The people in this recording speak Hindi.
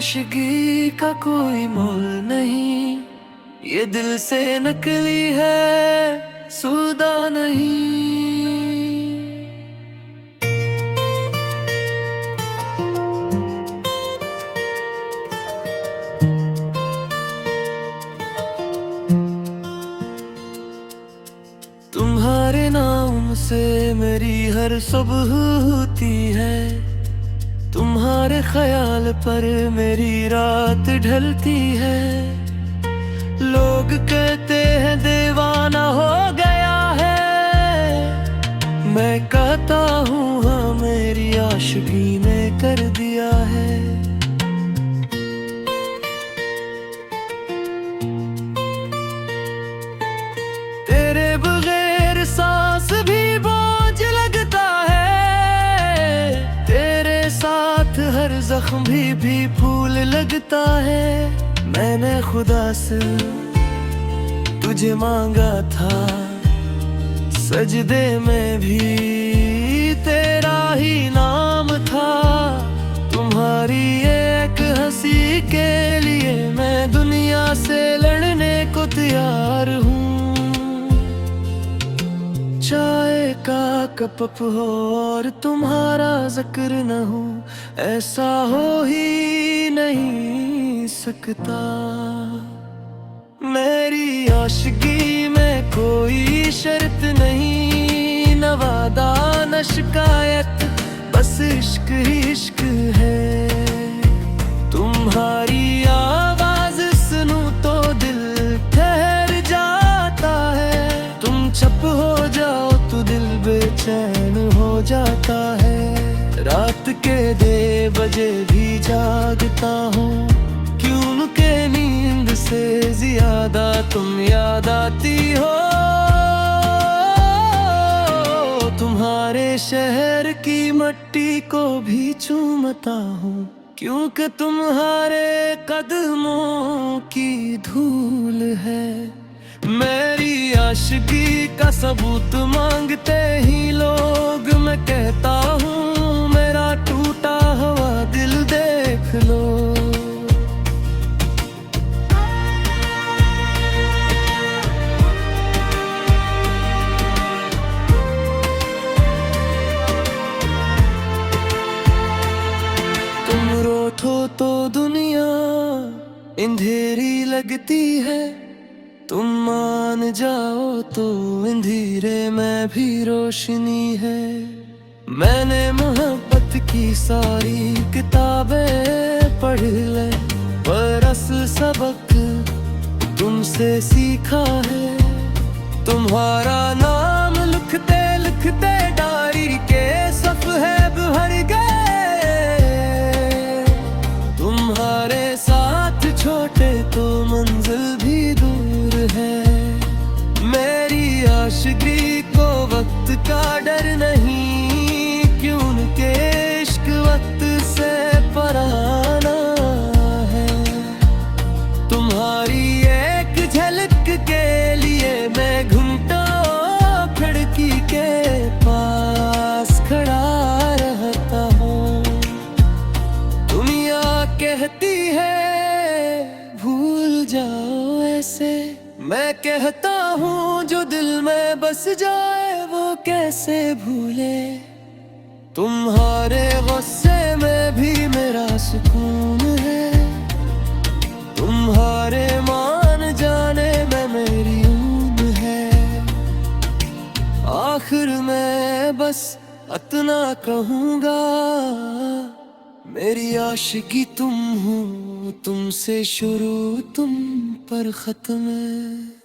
आशिकी का कोई मोल नहीं, ये दिल से नकली है, सुदा नहीं। तुम्हारे नाम से मेरी हर सुबह होती है, तुम्हारे ख्याल पर मेरी रात ढलती है। लोग कहते हैं दीवाना हो गया है, मैं कहता हूँ हाँ मेरी आशिकी ने कर दिया है। तेरे बगैर सांस भी बोझ लगता है, तेरे साथ हर जख्म भी फूल लगता है। मैंने खुदा से तुझे मांगा था, सजदे में भी तेरा ही नाम था। तुम्हारी एक हंसी के लिए मैं दुनिया से लड़ने को तैयार हूँ। चाय का कप हो और तुम्हारा जिक्र न हो, ऐसा हो ही नहीं सकता। मेरी आशिकी में कोई शर्त नहीं, न वादा न शिकायत, बस इश्क ही इश्क है। तुम्हारी आवाज सुनूं तो दिल ठहर जाता है, तुम चुप हो जाओ तो दिल बेचैन हो जाता है। रात के 2 बजे भी जागता हूँ, क्यों के नींद से ज्यादा तुम याद आती हो। तुम्हारे शहर की मिट्टी को भी चूमता हूँ, क्योंकि तुम्हारे कदमों की धूल है। मेरी आशिकी का सबूत मांगते ही लोग, मैं कहता हूँ मेरा टूटा हुआ दिल देख लो। तुम रोतो तो दुनिया अंधेरी लगती है, तुम मान जाओ तो अंधेरे में भी रोशनी है। मैंने मोहब्बत की सारी किताबें पढ़ ले, पर असल सबक तुमसे सीखा है। तुम्हारा नाम लिखते लिखते डायरी के सफ़े भर गए। तुम्हारे साथ छोटे तो मंजिल भी दूर है। मेरी आशिकी को वक्त का डर नहीं, क्यों के इश्क वक्त से पराना है। तुम्हारी एक झलक के लिए मैं घंटों खिड़की के पास खड़ा रहता हूँ। दुनिया कहती है भूल जाओ ऐसे, मैं कहता हूँ जो दिल में बस जाए वो कैसे भूले। तुम्हारे गुस्से में भी मेरा सुकून है, तुम्हारे मान जाने में मेरी ऊन है। आखिर मैं बस इतना कहूँगा, मेरी आशिकी तुम हो, तुमसे शुरू तुम पर खत्म है।